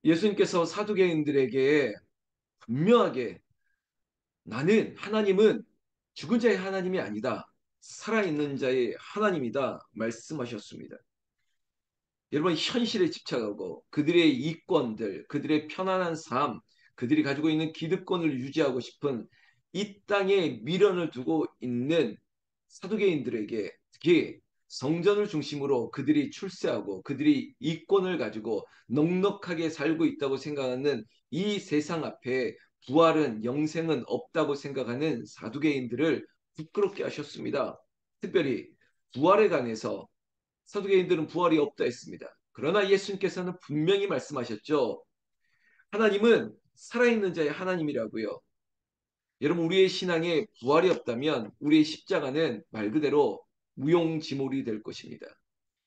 예수님께서 사두개인들에게 분명하게 하나님은 죽은 자의 하나님이 아니다. 살아있는 자의 하나님이다. 말씀하셨습니다. 여러분 현실에 집착하고 그들의 이권들, 그들의 편안한 삶, 그들이 가지고 있는 기득권을 유지하고 싶은 이 땅에 미련을 두고 있는 사두개인들에게 특히 성전을 중심으로 그들이 출세하고 그들이 이권을 가지고 넉넉하게 살고 있다고 생각하는 이 세상 앞에 부활은 영생은 없다고 생각하는 사두개인들을 부끄럽게 하셨습니다. 특별히 부활에 관해서 사두개인들은 부활이 없다 했습니다. 그러나 예수님께서는 분명히 말씀하셨죠. 하나님은 살아있는 자의 하나님이라고요. 여러분 우리의 신앙에 부활이 없다면 우리의 십자가는 말 그대로 무용지물이 될 것입니다.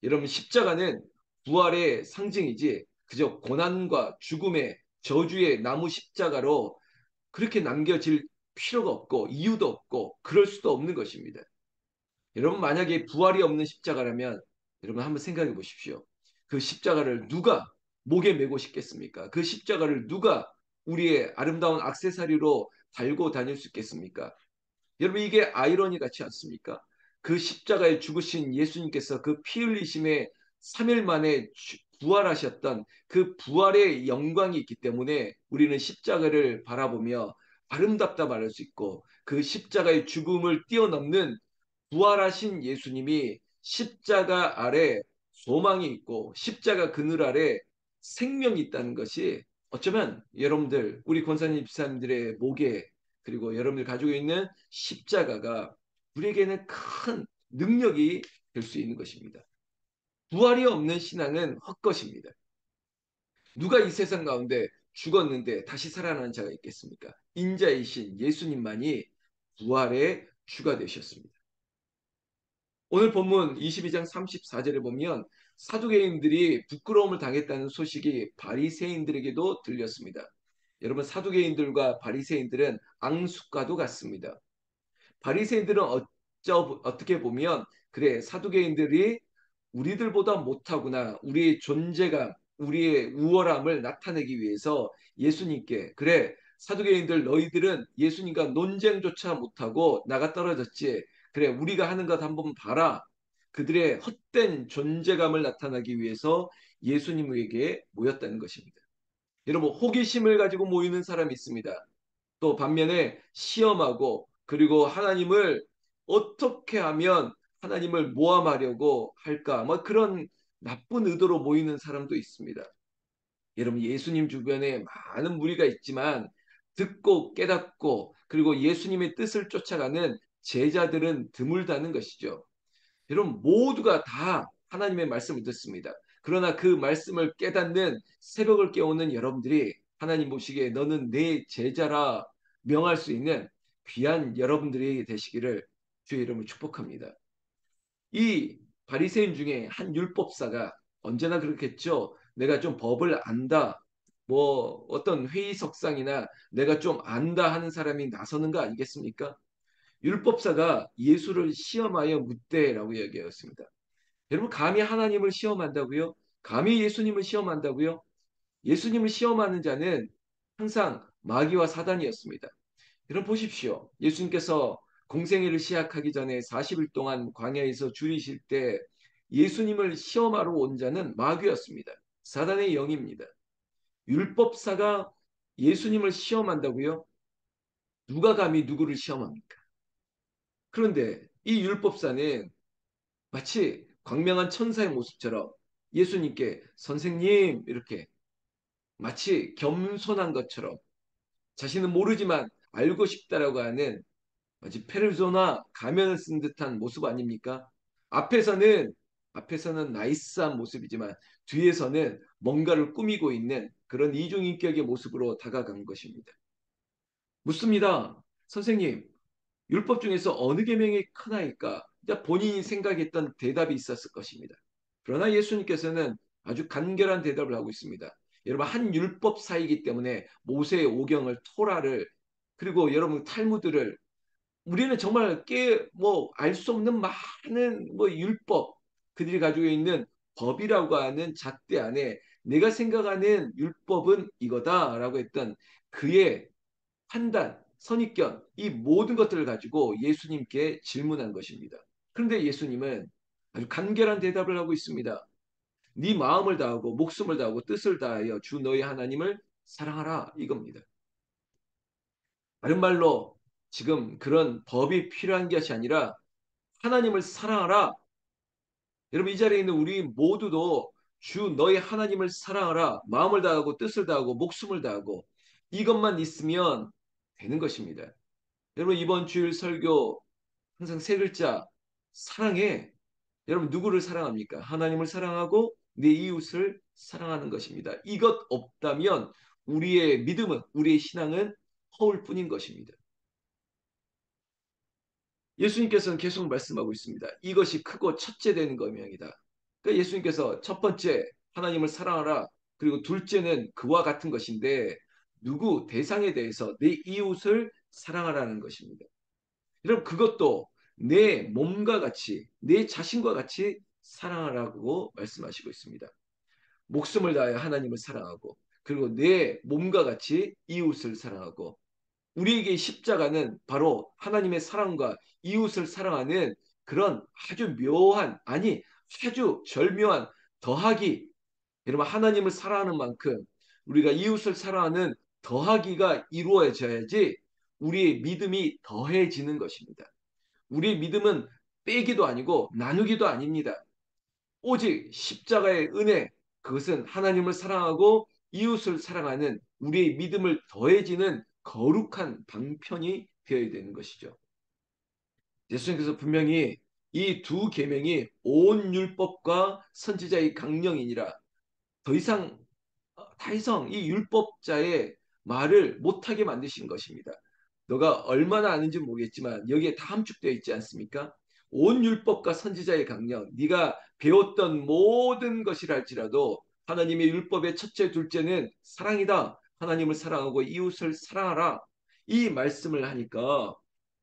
여러분 십자가는 부활의 상징이지 그저 고난과 죽음의 저주의 나무 십자가로 그렇게 남겨질 필요가 없고 이유도 없고 그럴 수도 없는 것입니다. 여러분 만약에 부활이 없는 십자가라면 여러분 한번 생각해 보십시오. 그 십자가를 누가 목에 메고 싶겠습니까? 그 십자가를 누가 우리의 아름다운 액세서리로 달고 다닐 수 있겠습니까? 여러분 이게 아이러니 같지 않습니까? 그 십자가에 죽으신 예수님께서 그 피 흘리심에 3일 만에 부활하셨던 그 부활의 영광이 있기 때문에 우리는 십자가를 바라보며 아름답다 말할 수 있고 그 십자가의 죽음을 뛰어넘는 부활하신 예수님이 십자가 아래 소망이 있고 십자가 그늘 아래 생명이 있다는 것이 어쩌면 여러분들 우리 권사님 집사님들의 목에 그리고 여러분들 가지고 있는 십자가가 우리에게는 큰 능력이 될 수 있는 것입니다. 부활이 없는 신앙은 헛것입니다. 누가 이 세상 가운데 죽었는데 다시 살아나는 자가 있겠습니까? 인자이신 예수님만이 부활의 주가 되셨습니다. 오늘 본문 22장 34절에 보면 사두개인들이 부끄러움을 당했다는 소식이 바리새인들에게도 들렸습니다. 여러분 사두개인들과 바리새인들은 앙숙과도 같습니다. 바리새인들은 어떻게 보면 그래 사두개인들이 우리들보다 못하구나 우리의 존재감 우리의 우월함을 나타내기 위해서 예수님께 그래 사두개인들 너희들은 예수님과 논쟁조차 못하고 나가 떨어졌지 그래 우리가 하는 것 한번 봐라 그들의 헛된 존재감을 나타나기 위해서 예수님에게 모였다는 것입니다. 여러분 호기심을 가지고 모이는 사람이 있습니다. 또 반면에 시험하고 그리고 하나님을 어떻게 하면 하나님을 모함하려고 할까 뭐 그런 나쁜 의도로 모이는 사람도 있습니다. 여러분 예수님 주변에 많은 무리가 있지만 듣고 깨닫고 그리고 예수님의 뜻을 쫓아가는 제자들은 드물다는 것이죠. 여러분 모두가 다 하나님의 말씀을 듣습니다. 그러나 그 말씀을 깨닫는 새벽을 깨우는 여러분들이 하나님 보시기에 너는 내 제자라 명할 수 있는 귀한 여러분들이 되시기를 주의 이름으로 축복합니다. 이 바리새인 중에 한 율법사가 언제나 그렇겠죠. 내가 좀 법을 안다. 뭐 어떤 회의석상이나 내가 좀 안다 하는 사람이 나서는 거 아니겠습니까? 율법사가 예수를 시험하여 묻되라고 이야기하였습니다. 여러분 감히 하나님을 시험한다고요? 감히 예수님을 시험한다고요? 예수님을 시험하는 자는 항상 마귀와 사단이었습니다. 여러분 보십시오. 예수님께서 공생애를 시작하기 전에 40일 동안 광야에서 줄이실 때 예수님을 시험하러 온 자는 마귀였습니다. 사단의 영입니다. 율법사가 예수님을 시험한다고요? 누가 감히 누구를 시험합니까? 그런데 이 율법사는 마치 광명한 천사의 모습처럼 예수님께 선생님 이렇게 마치 겸손한 것처럼 자신은 모르지만 알고 싶다라고 하는 마치 페르소나 가면을 쓴 듯한 모습 아닙니까? 앞에서는 앞에서는 나이스한 모습이지만 뒤에서는 뭔가를 꾸미고 있는 그런 이중인격의 모습으로 다가간 것입니다. 묻습니다. 선생님, 율법 중에서 어느 계명이 크나이까? 본인이 생각했던 대답이 있었을 것입니다. 그러나 예수님께서는 아주 간결한 대답을 하고 있습니다. 여러분 한 율법사이기 때문에 모세의 오경을 토라를 그리고 여러분 탈무드를 우리는 정말 알 수 없는 많은 뭐 율법 그들이 가지고 있는 법이라고 하는 잣대 안에 내가 생각하는 율법은 이거다라고 했던 그의 판단, 선입견, 이 모든 것들을 가지고 예수님께 질문한 것입니다. 그런데 예수님은 아주 간결한 대답을 하고 있습니다. 네 마음을 다하고 목숨을 다하고 뜻을 다하여 주 너의 하나님을 사랑하라 이겁니다. 다른 말로 지금 그런 법이 필요한 것이 아니라 하나님을 사랑하라. 여러분 이 자리에 있는 우리 모두도 주 너의 하나님을 사랑하라. 마음을 다하고 뜻을 다하고 목숨을 다하고 이것만 있으면 되는 것입니다. 여러분 이번 주일 설교 항상 세 글자 사랑해. 여러분 누구를 사랑합니까? 하나님을 사랑하고 내 이웃을 사랑하는 것입니다. 이것 없다면 우리의 믿음은 우리의 신앙은 허울 뿐인 것입니다. 예수님께서는 계속 말씀하고 있습니다. 이것이 크고 첫째 되는 거명이다. 그러니까 예수님께서 첫 번째 하나님을 사랑하라. 그리고 둘째는 그와 같은 것인데 누구 대상에 대해서 내 이웃을 사랑하라는 것입니다. 여러분 그것도 내 몸과 같이 내 자신과 같이 사랑하라고 말씀하시고 있습니다. 목숨을 다하여 하나님을 사랑하고 그리고 내 몸과 같이 이웃을 사랑하고 우리에게 십자가는 바로 하나님의 사랑과 이웃을 사랑하는 그런 아주 묘한 아니 아주 절묘한 더하기 여러분 하나님을 사랑하는 만큼 우리가 이웃을 사랑하는 더하기가 이루어져야지 우리의 믿음이 더해지는 것입니다. 우리의 믿음은 빼기도 아니고 나누기도 아닙니다. 오직 십자가의 은혜, 그것은 하나님을 사랑하고 이웃을 사랑하는 우리의 믿음을 더해지는 거룩한 방편이 되어야 되는 것이죠. 예수님께서 분명히 이 두 계명이 온 율법과 선지자의 강령이니라 더 이상 이 율법자의 말을 못하게 만드신 것입니다. 너가 얼마나 아는지 모르겠지만 여기에 다 함축되어 있지 않습니까? 온 율법과 선지자의 강령, 네가 배웠던 모든 것이라 할지라도 하나님의 율법의 첫째, 둘째는 사랑이다. 하나님을 사랑하고 이웃을 사랑하라. 이 말씀을 하니까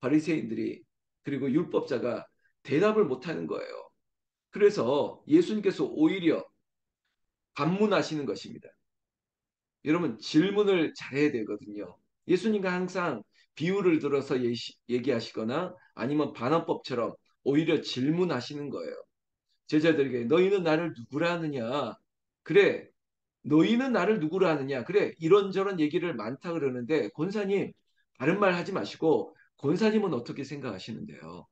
바리새인들이 그리고 율법자가 대답을 못하는 거예요. 그래서 예수님께서 오히려 반문하시는 것입니다. 여러분 질문을 잘해야 되거든요. 예수님과 항상 비유를 들어서 얘기하시거나 아니면 반언법처럼 오히려 질문하시는 거예요. 제자들에게 너희는 나를 누구라 하느냐? 그래, 너희는 나를 누구라 하느냐? 그래, 이런저런 얘기를 많다 그러는데 권사님 다른 말 하지 마시고 권사님은 어떻게 생각하시는데요?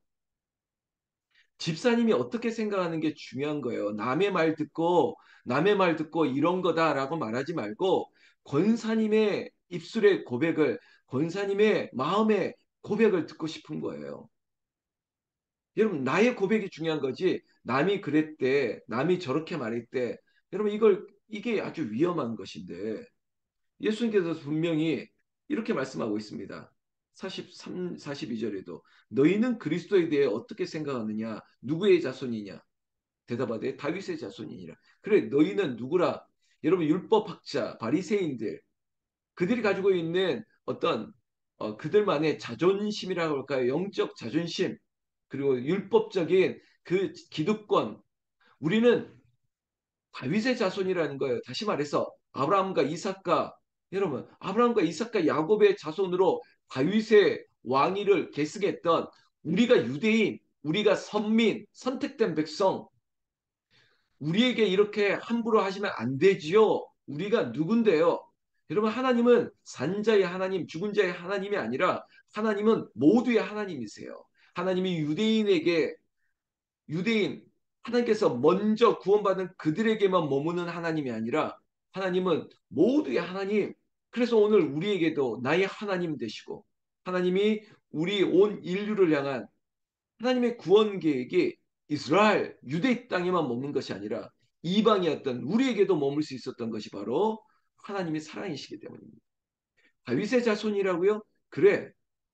집사님이 어떻게 생각하는 게 중요한 거예요. 남의 말 듣고 이런 거다라고 말하지 말고, 권사님의 입술의 고백을, 권사님의 마음의 고백을 듣고 싶은 거예요. 여러분, 나의 고백이 중요한 거지, 남이 그랬대, 남이 저렇게 말했대. 여러분, 이게 아주 위험한 것인데, 예수님께서 분명히 이렇게 말씀하고 있습니다. 43, 42절에도 너희는 그리스도에 대해 어떻게 생각하느냐? 누구의 자손이냐? 대답하되 다윗의 자손이니라. 그래 너희는 누구라? 여러분 율법학자, 바리새인들 그들이 가지고 있는 어떤 그들만의 자존심이라고 할까요? 영적 자존심 그리고 율법적인 그 기득권 우리는 다윗의 자손이라는 거예요. 다시 말해서 아브라함과 이삭과 여러분 아브라함과 이삭과 야곱의 자손으로 다윗의 왕위를 계승했던 우리가 유대인, 우리가 선민, 선택된 백성, 우리에게 이렇게 함부로 하시면 안 되지요. 우리가 누군데요? 여러분 하나님은 산자의 하나님, 죽은 자의 하나님이 아니라 하나님은 모두의 하나님이세요. 하나님이 유대인 하나님께서 먼저 구원받은 그들에게만 머무는 하나님이 아니라 하나님은 모두의 하나님. 그래서 오늘 우리에게도 나의 하나님 되시고 하나님이 우리 온 인류를 향한 하나님의 구원 계획이 이스라엘 유대 땅에만 머문 것이 아니라 이방이었던 우리에게도 머물 수 있었던 것이 바로 하나님의 사랑이시기 때문입니다. 다윗의 자손이라고요? 그래.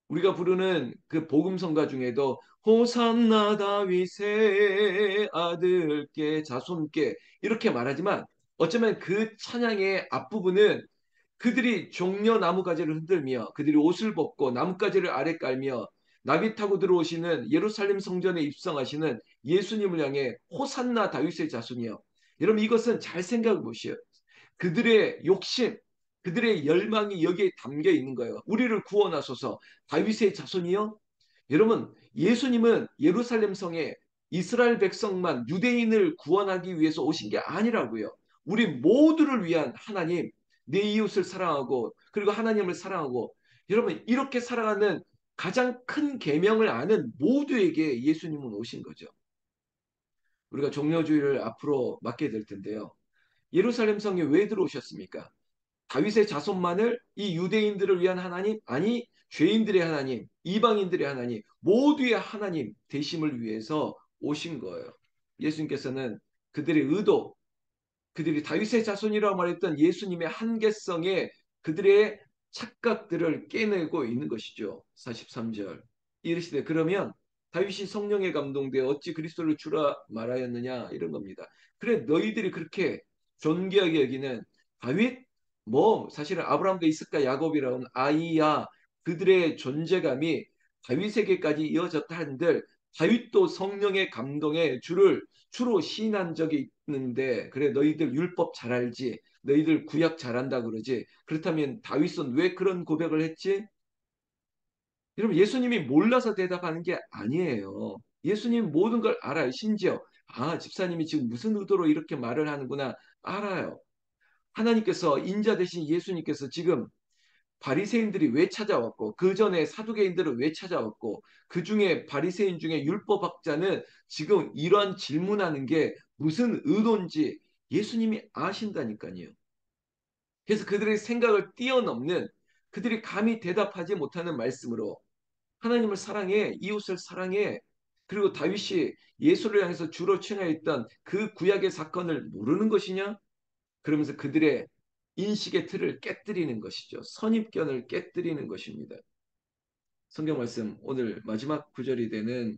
우리가 부르는 그 복음성가 중에도 호산나 다윗의 아들께 자손께 이렇게 말하지만 어쩌면 그 찬양의 앞부분은 그들이 종려 나뭇가지를 흔들며 그들이 옷을 벗고 나뭇가지를 아래 깔며 나귀 타고 들어오시는 예루살렘 성전에 입성하시는 예수님을 향해 호산나 다윗의 자손이여. 여러분 이것은 잘 생각해 보시오. 그들의 욕심, 그들의 열망이 여기에 담겨 있는 거예요. 우리를 구원하소서. 다윗의 자손이요? 여러분, 예수님은 예루살렘 성에 이스라엘 백성만 유대인을 구원하기 위해서 오신 게 아니라고요. 우리 모두를 위한 하나님, 내 이웃을 사랑하고 그리고 하나님을 사랑하고 여러분 이렇게 살아가는 가장 큰 계명을 아는 모두에게 예수님은 오신 거죠. 우리가 종려주의를 앞으로 맡게 될 텐데요. 예루살렘 성에 왜 들어오셨습니까? 다윗의 자손만을 이 유대인들을 위한 하나님? 아니, 죄인들의 하나님, 이방인들의 하나님, 모두의 하나님 되심을 위해서 오신 거예요. 예수님께서는 그들의 의도, 그들이 다윗의 자손이라고 말했던 예수님의 한계성에 그들의 착각들을 깨내고 있는 것이죠. 43절. 이르시되 그러면 다윗이 성령에 감동되어 어찌 그리스도를 주라 말하였느냐 이런 겁니다. 그래 너희들이 그렇게 존귀하게 여기는 다윗 뭐 사실은 아브라함과 이삭과 야곱이라는 아이야 그들의 존재감이 다윗에게까지 이어졌다 한들 다윗도 성령의 감동에 주로 시인한 적이 있는데 그래 너희들 율법 잘 알지 너희들 구약 잘한다 그러지 그렇다면 다윗은 왜 그런 고백을 했지? 여러분 예수님이 몰라서 대답하는 게 아니에요. 예수님 모든 걸 알아요. 심지어 아 집사님이 지금 무슨 의도로 이렇게 말을 하는구나 알아요. 하나님께서 인자 대신 예수님께서 지금 바리새인들이 왜 찾아왔고 그 전에 사두개인들은 왜 찾아왔고 그 중에 바리새인 중에 율법학자는 지금 이러한 질문하는 게 무슨 의도인지 예수님이 아신다니까요. 그래서 그들의 생각을 뛰어넘는 그들이 감히 대답하지 못하는 말씀으로 하나님을 사랑해 이웃을 사랑해 그리고 다윗이 예수를 향해서 주로 청하였던 그 구약의 사건을 모르는 것이냐? 그러면서 그들의 인식의 틀을 깨뜨리는 것이죠. 선입견을 깨뜨리는 것입니다. 성경 말씀 오늘 마지막 구절이 되는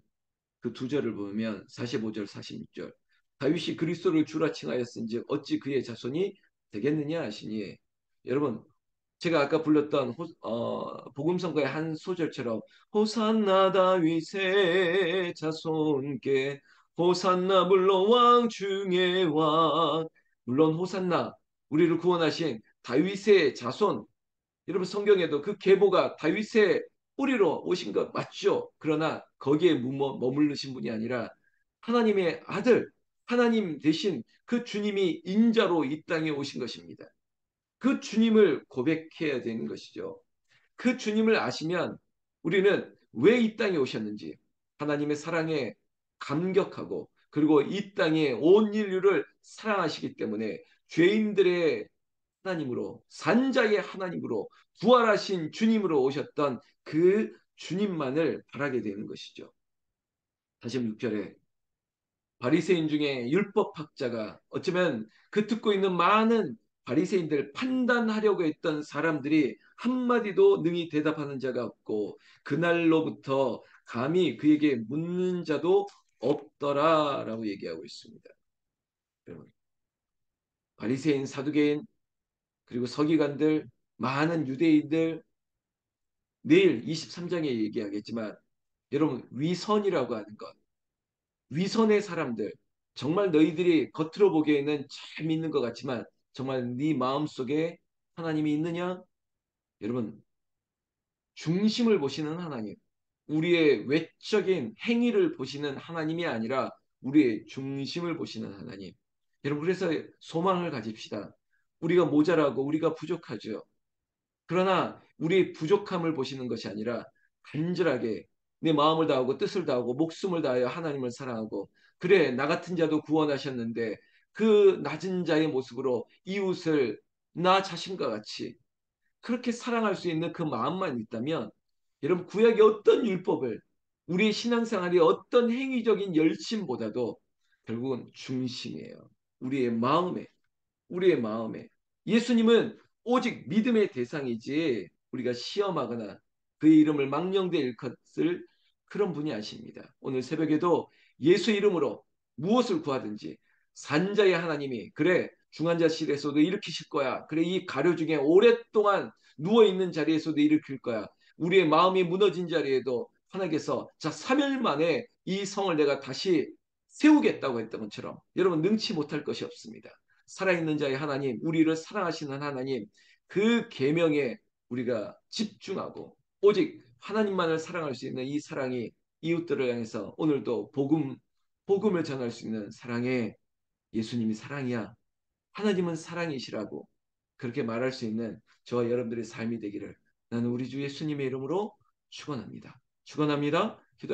그 두 절을 보면 45절, 46절. 다윗이 그리스도를 주라 칭하였은즉 어찌 그의 자손이 되겠느냐 하시니 여러분 제가 아까 불렀던 복음성가의 한 소절처럼 호산나 다윗의 자손께 호산나 물론 왕 중의 왕 물론 호산나 우리를 구원하신 다윗의 자손 여러분 성경에도 그 계보가 다윗의 뿌리로 오신 것 맞죠? 그러나 거기에 머무르신 분이 아니라 하나님의 아들 하나님 대신 그 주님이 인자로 이 땅에 오신 것입니다. 그 주님을 고백해야 되는 것이죠. 그 주님을 아시면 우리는 왜 이 땅에 오셨는지 하나님의 사랑에 감격하고 그리고 이 땅에 온 인류를 사랑하시기 때문에 죄인들의 하나님으로 산자의 하나님으로 부활하신 주님으로 오셨던 그 주님만을 바라게 되는 것이죠. 다시 6절에 바리새인 중에 율법학자가 어쩌면 그 듣고 있는 많은 바리새인들 판단하려고 했던 사람들이 한마디도 능히 대답하는 자가 없고 그날로부터 감히 그에게 묻는 자도 없더라라고 얘기하고 있습니다. 여러분, 바리새인, 사두개인 그리고 서기관들 많은 유대인들 내일 23장에 얘기하겠지만 여러분 위선이라고 하는 것 위선의 사람들 정말 너희들이 겉으로 보기에는 잘 믿는 것 같지만 정말 네 마음속에 하나님이 있느냐? 여러분 중심을 보시는 하나님 우리의 외적인 행위를 보시는 하나님이 아니라 우리의 중심을 보시는 하나님 여러분 그래서 소망을 가집시다. 우리가 모자라고 우리가 부족하죠. 그러나 우리의 부족함을 보시는 것이 아니라 간절하게 내 마음을 다하고 뜻을 다하고 목숨을 다하여 하나님을 사랑하고 그래 나 같은 자도 구원하셨는데 그 낮은 자의 모습으로 이웃을 나 자신과 같이 그렇게 사랑할 수 있는 그 마음만 있다면 여러분 구약의 어떤 율법을 우리의 신앙생활의 어떤 행위적인 열심보다도 결국은 중심이에요. 우리의 마음에 예수님은 오직 믿음의 대상이지 우리가 시험하거나 그의 이름을 망령되이 일컫을 그런 분이 아십니다. 오늘 새벽에도 예수 이름으로 무엇을 구하든지 산자의 하나님이 그래 중환자실에서도 일으키실 거야. 그래 이 가려 중에 오랫동안 누워있는 자리에서도 일으킬 거야. 우리의 마음이 무너진 자리에도 하나님께서 자 3일 만에 이 성을 내가 다시 세우겠다고 했던 것처럼 여러분 능치 못할 것이 없습니다. 살아있는 자의 하나님, 우리를 사랑하시는 하나님, 그 계명에 우리가 집중하고 오직 하나님만을 사랑할 수 있는 이 사랑이 이웃들을 향해서 오늘도 복음을 전할 수 있는 사랑의 예수님이 사랑이야. 하나님은 사랑이시라고 그렇게 말할 수 있는 저와 여러분들의 삶이 되기를 나는 우리 주 예수님의 이름으로 축원합니다. 축원합니다. 기도